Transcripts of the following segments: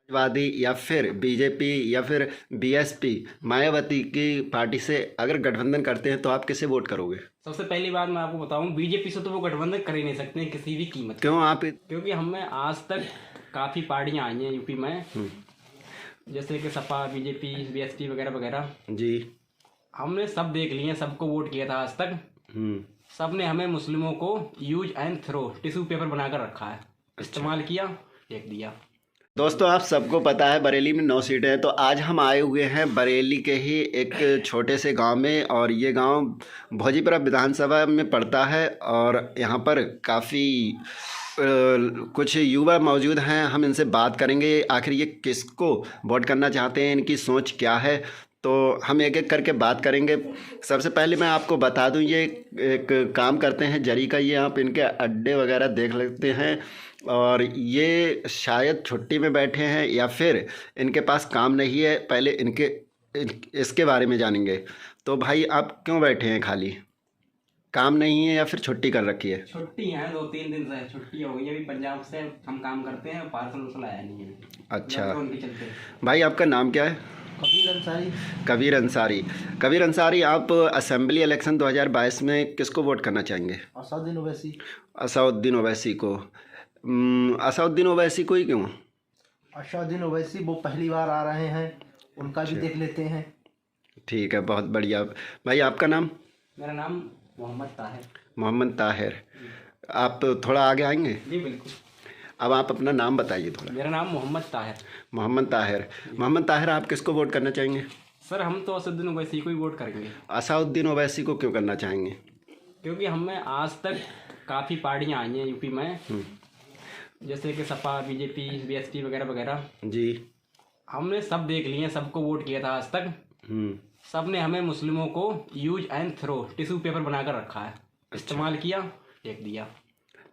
समाजवादी या फिर बीजेपी या फिर बीएसपी मायावती की पार्टी से अगर गठबंधन करते हैं तो आप किसे वोट करोगे? सबसे पहली बात मैं आपको बताऊं, बीजेपी से तो वो गठबंधन कर ही नहीं सकते हैं किसी भी कीमत पे। क्यों आप? क्योंकि हमें आज तक काफ़ी पार्टियां आई हैं यूपी में, जैसे कि सपा, बीजेपी, बीएसपी वगैरह वगैरह। जी। हमने सब देख लिए हैं, सबको वोट किया था आज तक। हम्म। सब ने हमें मुस्लिमों को use and throw tissue paper बनाकर रखा है, इस्तेमाल किया, फेंक दिया। दोस्तों, आप सबको पता है बरेली में 9 सीटें हैं, तो आज हम आए हुए हैं बरेली के ही एक छोटे से गांव में, और ये गांव भोजीपुरा विधानसभा में पड़ता है। और यहाँ पर काफ़ी कुछ युवा मौजूद हैं। हम इनसे बात करेंगे आखिर ये किसको वोट करना चाहते हैं, इनकी सोच क्या है, तो हम एक एक करके बात करेंगे। सबसे पहले मैं आपको बता दूं, ये एक काम करते हैं जरी का, ये आप इनके अड्डे वगैरह देख लेते हैं, और ये शायद छुट्टी में बैठे हैं या फिर इनके पास काम नहीं है। पहले इसके बारे में जानेंगे। तो भाई, आप क्यों बैठे हैं? खाली काम नहीं है या फिर छुट्टी कर रखी है? छुट्टी है, 2-3 दिन से छुट्टी हो गई है। अभी पंजाब से हम काम करते हैं, पार्सल उसल आया नहीं है। अच्छा उनके चलते। भाई, आपका नाम क्या है? कबीर अंसारी। कबीर अंसारी। कबीर अंसारी, आप असेंबली इलेक्शन 2022 में किसको वोट करना चाहेंगे? असदुद्दीन ओवैसी। असदुद्दीन ओवैसी को। असदुद्दीन ओवैसी को ही क्यों? असदुद्दीन ओवैसी वो पहली बार आ रहे हैं, उनका भी देख लेते हैं। ठीक है, बहुत बढ़िया। भाई, आपका नाम? मेरा नाम मोहम्मद ताहिर। मोहम्मद ताहिर। आप थोड़ा आगे आएंगे? जी बिल्कुल। अब आप अपना नाम बताइए थोड़ा। मेरा नाम मोहम्मद ताहिर। मोहम्मद ताहिर। मोहम्मद ताहिर, आप किसको वोट करना चाहेंगे? सर, हम तो असदुद्दीन ओवैसी को ही वोट करेंगे। असदुद्दीन ओवैसी को क्यों करना चाहेंगे? क्योंकि हमें आज तक काफ़ी पार्टियां आई हैं यूपी में, जैसे कि सपा, बीजेपी, बीएसपी वगैरह वगैरह। जी। हमने सब देख लिए हैं, सबको वोट किया था आज तक। सब ने हमें मुस्लिमों को use and throw tissue paper बनाकर रखा है, इस्तेमाल किया, फेंक दिया।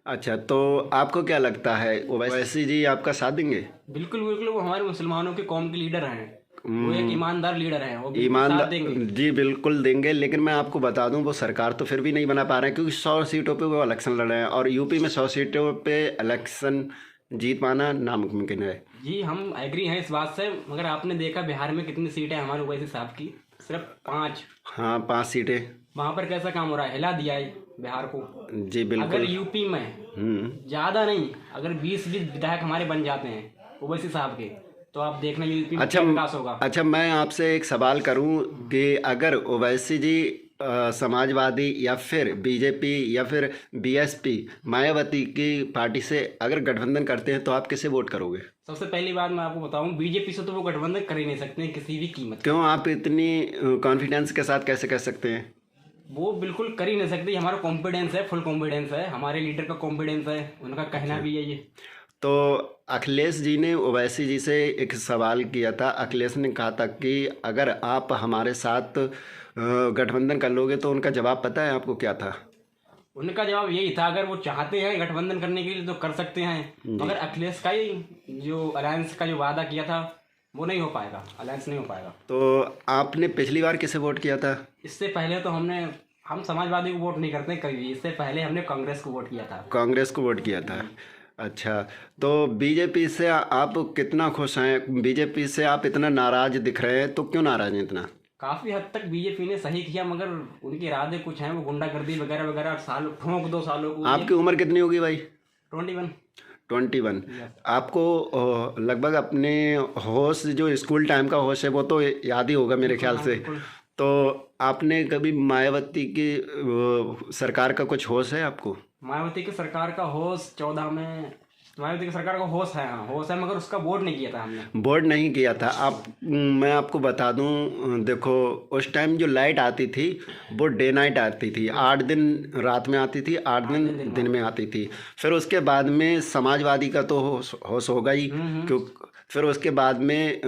अच्छा, तो आपको क्या लगता है ओवैसी जी आपका साथ देंगे? बिल्कुल बिल्कुल, वो हमारे मुसलमानों के कौम के लीडर हैं। वो एक ईमानदार लीडर हैं, वो बिल्कुल साथ ईमानदार। देंगे। जी बिल्कुल देंगे, लेकिन मैं आपको बता दूं, वो सरकार तो फिर भी नहीं बना पा रहे हैं, क्योंकि 100 सीटों पे वो इलेक्शन लड़ रहे हैं, और यूपी में 100 सीटों पे इलेक्शन जीत पाना नामुमकिन है। जी, हम एग्री हैं इस बात से, मगर आपने देखा बिहार में कितनी सीटें हैं हमारे ओवैसी साहब की? सिर्फ 5। हाँ, 5 सीटें। वहाँ पर कैसा काम हो रहा है? हिला दिया है बिहार को। जी अगर बिल्कुल। यूपी में ज्यादा नहीं, अगर 20-20 विधायक हमारे बन जाते हैं ओवैसी साहब के, तो आप देखना यूपी में क्या विकास होगा। अच्छा, मैं आपसे एक सवाल करूं कि अगर ओवैसी जी समाजवादी या फिर बीजेपी या फिर बीएसपी मायावती की पार्टी से अगर गठबंधन करते हैं तो आप किसे वोट करोगे? सबसे पहली बात मैं आपको बताऊं, बीजेपी से तो वो गठबंधन कर ही नहीं सकते हैं किसी भी कीमत। क्यों आप इतनी कॉन्फिडेंस के साथ कैसे कह सकते हैं? वो बिल्कुल कर ही नहीं सकते। हमारा कॉन्फिडेंस है, फुल कॉन्फिडेंस है, हमारे लीडर का कॉन्फिडेंस है, उनका कहना भी है ये। तो अखिलेश जी ने ओवैसी जी से एक सवाल किया था। अखिलेश ने कहा था कि अगर आप हमारे साथ गठबंधन कर लोगे, तो उनका जवाब पता है आपको क्या था? उनका जवाब यही था, अगर वो चाहते हैं गठबंधन करने के लिए तो कर सकते हैं, मगर अखिलेश का ही जो अलायंस का जो वादा किया था वो नहीं हो पाएगा, अलायंस नहीं हो पाएगा। तो आपने पिछली बार किसे वोट किया था? इससे पहले तो हम समाजवादी को वोट नहीं करते कभी। इससे पहले हमने कांग्रेस को वोट किया था। कांग्रेस को वोट किया था। अच्छा, तो बीजेपी से आप कितना खुश हैं? बीजेपी से आप इतना नाराज दिख रहे हैं, तो क्यों नाराज हैं इतना? काफ़ी हद तक बीजेपी ने सही किया, मगर उनके इरादे कुछ हैं, वो गुंडागर्दी वगैरह वगैरह, साल ठोंक 2 सालों को। आपकी उम्र कितनी होगी भाई? 21। 21। आपको लगभग अपने होश, जो स्कूल टाइम का होश है, वो तो याद ही होगा मेरे ख्याल से। तो आपने कभी मायावती की सरकार का कुछ होश है आपको? मायावती की सरकार का होश 14 में, मायावती की सरकार का होश है, हाँ होश है, मगर उसका वोट नहीं किया था हमने। वोट नहीं किया था आप? मैं आपको बता दूं, देखो, उस टाइम जो लाइट आती थी वो डे नाइट आती थी। 8 दिन रात में आती थी, 8 दिन दिन में आती थी। फिर उसके बाद में समाजवादी का तो होश होगा ही, क्यों? फिर उसके बाद में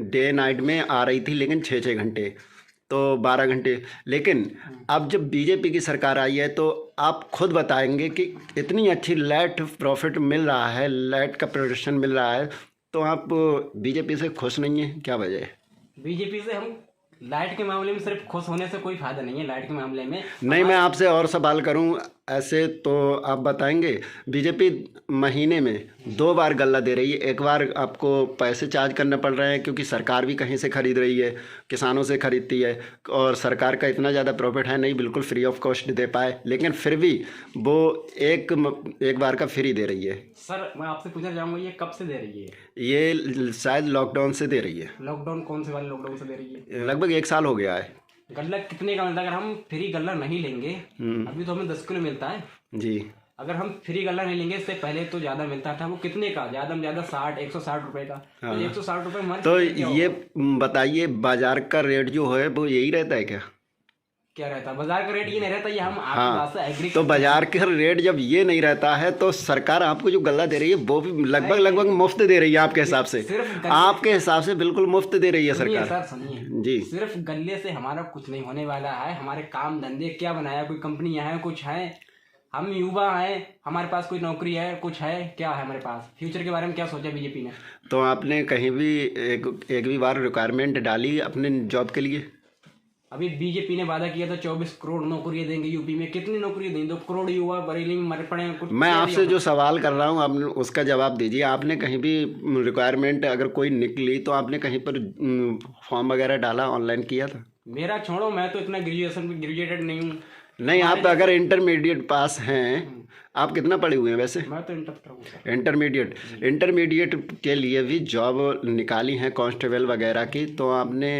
डे नाइट में आ रही थी, लेकिन 6-6 घंटे, तो 12 घंटे। लेकिन अब जब बीजेपी की सरकार आई है, तो आप खुद बताएंगे कि इतनी अच्छी लाइट प्रॉफिट मिल रहा है, लाइट का प्रोडक्शन मिल रहा है, तो आप बीजेपी से खुश नहीं हैं? क्या वजह है? बीजेपी से हम लाइट के मामले में सिर्फ खुश होने से कोई फायदा नहीं है। लाइट के मामले में नहीं, मैं आपसे और सवाल करूं, ऐसे तो आप बताएंगे, बीजेपी महीने में 2 बार गल्ला दे रही है। एक बार आपको पैसे चार्ज करने पड़ रहे हैं क्योंकि सरकार भी कहीं से खरीद रही है, किसानों से खरीदती है, और सरकार का इतना ज़्यादा प्रॉफिट है नहीं बिल्कुल फ्री ऑफ कॉस्ट दे पाए, लेकिन फिर भी वो एक बार का फ्री दे रही है। सर मैं आपसे पूछना चाहूँगा, ये कब से दे रही है? ये शायद लॉकडाउन से दे रही है, लॉकडाउन कौन से वाले लॉकडाउन से दे रही है? लगभग 1 साल हो गया है। गल्ला कितने का मिलता है? अगर हम फ्री गल्ला नहीं लेंगे, अभी तो हमें 10 किलो मिलता है जी। अगर हम फ्री गल्ला नहीं लेंगे, इससे पहले तो ज्यादा मिलता था। वो कितने का? ज्यादा में ज्यादा 160 रुपए का। तो 160 रुपए हमारे तो क्या ये होगा? बताइए, बाजार का रेट जो है वो यही रहता है क्या? क्या रहता है बाजार का रेट? ये नहीं रहता। ये हम आपकी बात से एग्री। तो बाजार का रेट जब ये नहीं रहता है तो सरकार आपको जो गल्ला दे रही है वो भी लगभग मुफ्त दे रही है आपके हिसाब से? सिर्फ आपके हिसाब से बिल्कुल मुफ्त दे रही है सुनिए सरकार? सर, सुनिए जी। सिर्फ गल्ले से हमारा कुछ नहीं होने वाला है। हमारे काम धंधे क्या बनाया? कोई कंपनियां हैं, कुछ है? हम युवा हैं, हमारे पास कोई नौकरी है, कुछ है? क्या है हमारे पास? फ्यूचर के बारे में क्या सोचा बीजेपी ने? तो आपने कहीं भी एक भी बार रिक्वायरमेंट डाली अपने जॉब के लिए? अभी बीजेपी ने वादा किया था 24 करोड़ नौकरियां देंगे यूपी में। कितनी नौकरियां देंगे? 2 करोड़ युवा बरेली में मरे पड़े हैं। कुछ मैं आपसे जो सवाल कर रहा हूँ आपने उसका जवाब दीजिए। आपने कहीं भी रिक्वायरमेंट अगर कोई निकली तो आपने कहीं पर फॉर्म वगैरह डाला, ऑनलाइन किया था? मेरा छोड़ो, मैं तो इतना ग्रेजुएटेड नहीं हूँ। नहीं, आप अगर इंटरमीडिएट पास हैं, आप कितना पढ़े हुए हैं वैसे? मैं तो इंटर हूँ सर। इंटरमीडिएट के लिए भी जॉब निकाली है कांस्टेबल वगैरह की, तो आपने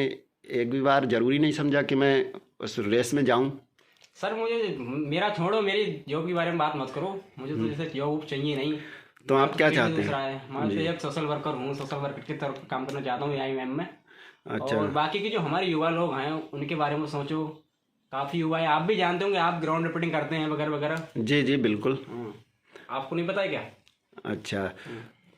एक भी बार ज़रूरी नहीं समझा कि मैं उस रेस में जाऊं? सर मुझे मेरा छोड़ो, मेरी जॉब के बारे में बात मत करो। मुझे तो जैसे जॉब चाहिए नहीं। तो आप क्या चाहते दूसरा हैं? है, मैं तो एक सोशल वर्कर हूँ। सोशल वर्कर की तरफ काम करना चाहता हूँ IIM में। अच्छा। और बाकी के जो हमारे युवा लोग हैं उनके बारे में सोचो। काफ़ी युवा है, आप भी जानते होंगे, आप ग्राउंड रिपोर्टिंग करते हैं वगैरह वगैरह। जी जी बिल्कुल। आपको नहीं पता है क्या? अच्छा,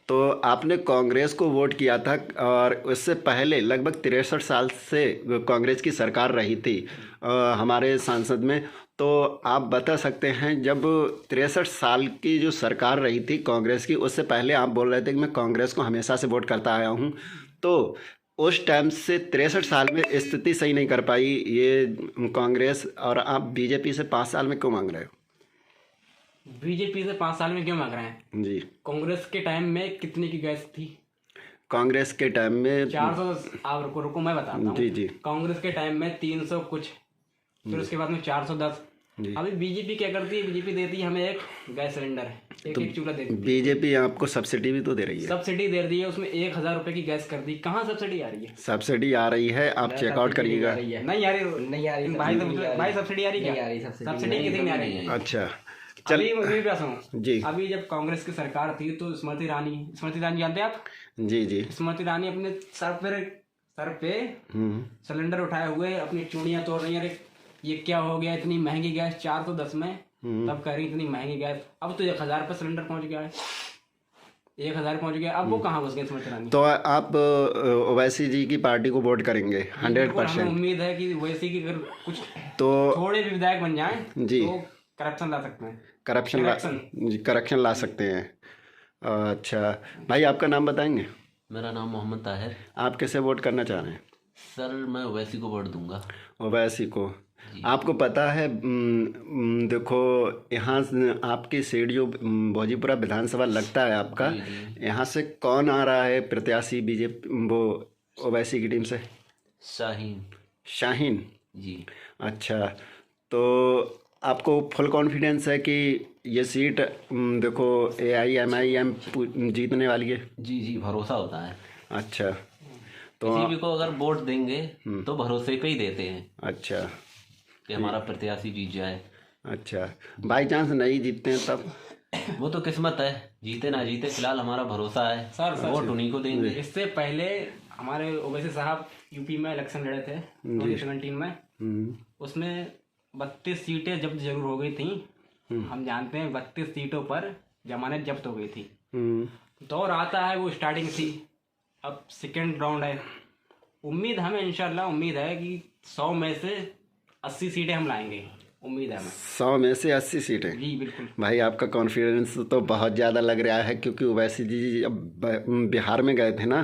तो आपने कांग्रेस को वोट किया था और उससे पहले लगभग 63 साल से कांग्रेस की सरकार रही थी हमारे सांसद में। तो आप बता सकते हैं, जब 63 साल की जो सरकार रही थी कांग्रेस की, उससे पहले आप बोल रहे थे कि मैं कांग्रेस को हमेशा से वोट करता आया हूं, तो उस टाइम से 63 साल में स्थिति सही नहीं कर पाई ये कांग्रेस, और आप बीजेपी से 5 साल में क्यों मांग रहे हो? बीजेपी से 5 साल में क्यों मांग रहे हैं? जी। कांग्रेस के टाइम में कितने की गैस थी? कांग्रेस के टाइम में 400। आप रुको मैं बताता हूँ। जी जी। कांग्रेस के टाइम में 300 कुछ, फिर उसके बाद में 410। अभी बीजेपी क्या करती है? बीजेपी देती है हमें एक गैस सिलेंडर, एक चूल्हा देती है। बीजेपी आपको सब्सिडी भी तो दे रही है। सब्सिडी दे रही है, उसमें 1000 रुपए की गैस कर दी। कहाँ सब्सिडी आ रही है? सब्सिडी आ रही है, आप चेकआउट करिएगा। नहीं आ रही भाई, सब्सिडी आ रही है? सब्सिडी कितनी नहीं आ रही है? अच्छा अभी मेरी बात सुनो जी। अभी जब कांग्रेस की सरकार थी तो स्मृति ईरानी जानते हैं आप? जी जी। स्मृति ईरानी अपने सर पे सिलेंडर उठाए हुए अपनी चूड़ियां तोड़ रही है। अरे ये क्या हो गया? इतनी महंगी गैस 410 में, तब कह रही इतनी महंगी गैस। अब तो 1000 पे सिलेंडर पहुंच गया है। 1000 पहुंच गया। अब वो कहाँ घुस गए स्मृति ईरानी? तो आप ओवैसी जी की पार्टी को वोट करेंगे 100%? हमें उम्मीद है कि वैसे की अगर कुछ तो थोड़े भी विधायक बन जाएं जी, तो करप्शन ला सकते हैं। करेक्शन ला सकते हैं। अच्छा भाई, आपका नाम बताएंगे? मेरा नाम मोहम्मद ताहिर। आप किसे वोट करना चाह रहे हैं? सर मैं ओवैसी को वोट दूंगा। ओवैसी को? आपको पता है देखो, यहाँ आपकी सीट जो भोजीपुरा विधानसभा लगता है आपका, यहाँ से कौन आ रहा है प्रत्याशी बीजेपी वो ओवैसी की टीम से? शाहीन जी। अच्छा, तो आपको फुल कॉन्फिडेंस है कि ये सीट देखो AIMIM जीतने वाली है? जी जी, भरोसा होता है। अच्छा, तो किसी भी को अगर वोट देंगे तो भरोसे पे ही देते हैं। अच्छा, कि हमारा प्रत्याशी जीत जाए। अच्छा, बाई चांस नहीं जीतते हैं तब? वो तो किस्मत है, जीते ना जीते, फिलहाल हमारा भरोसा है सर वोट उन्हीं को देंगे। इससे पहले हमारे ओवैसी साहब यूपी में इलेक्शन लड़े थे 2017 में। उसमें 32 सीटें जब्त जरूर हो गई थी। हम जानते हैं 32 सीटों पर जमानत जब्त हो गई थी। दौर आता है, वो स्टार्टिंग थी, अब सेकेंड राउंड है। उम्मीद हमें इंशाल्लाह उम्मीद है कि 100 में से 80 सीटें हम लाएंगे। उम्मीद है हमें 100 में से 80 सीटें? जी बिल्कुल। भाई आपका कॉन्फिडेंस तो बहुत ज़्यादा लग रहा है, क्योंकि ओवैसी जी अब बिहार में गए थे ना,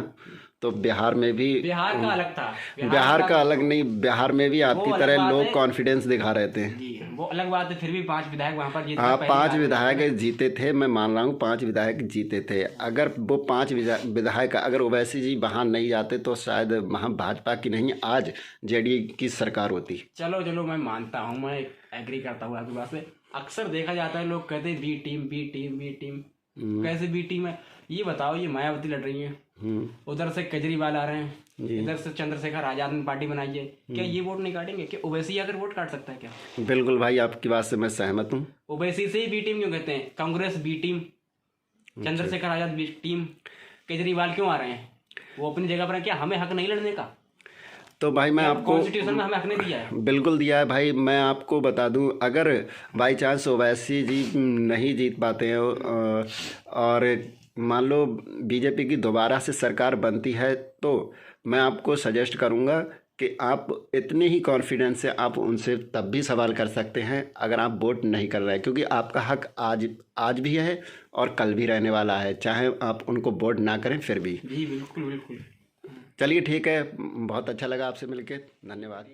तो बिहार में भी बिहार का अलग था। बिहार का अलग नहीं, बिहार में भी आपकी वो अलग तरह बात लोग है। कॉन्फिडेंस दिखा रहे थे। जी वो अलग बात है, फिर भी 5 विधायक वहाँ पर जीते। हाँ, पहली 5 बार विधायक जीते थे, मैं मान रहा हूँ 5 विधायक जीते थे। अगर वो 5 विधायक अगर ओवैसी जी वहाँ नहीं जाते तो शायद वहाँ भाजपा की नहीं, आज जेडीयू की सरकार होती। चलो चलो, मैं मानता हूँ, मैं एग्री करता हूँ आपकी बात से। अक्सर देखा जाता है लोग कहते हैं B team B team B team. कैसे बी टीम है ये बताओ? ये मायावती लड़ रही है, उधर से केजरीवाल आ रहे हैं, इधर से चंद्रशेखर आजाद ने पार्टी बनाई है। क्या ये वोट नहीं काटेंगे? क्या ओवैसी अगर वोट काट सकता है क्या? बिल्कुल भाई, आपकी बात से मैं सहमत हूँ। ओवैसी से ही बी टीम क्यों कहते हैं? Congress B team, Chandrashekhar Azad B team, Kejriwal क्यों आ रहे हैं? वो अपनी जगह पर है। क्या हमें हक नहीं लड़ने का? तो भाई मैं आपको कॉन्स्टिट्यूशन में हमें हक नहीं दिया है। बिल्कुल दिया है भाई। मैं आपको बता दूं, अगर बाई चांस ओवैसी जी नहीं जीत पाते हैं और मान लो बीजेपी की दोबारा से सरकार बनती है, तो मैं आपको सजेस्ट करूंगा कि आप इतने ही कॉन्फिडेंस से आप उनसे तब भी सवाल कर सकते हैं अगर आप वोट नहीं कर रहे हैं, क्योंकि आपका हक आज भी है और कल भी रहने वाला है, चाहे आप उनको वोट ना करें फिर भी। जी बिल्कुल बिल्कुल। चलिए ठीक है, बहुत अच्छा लगा आपसे मिलके, धन्यवाद।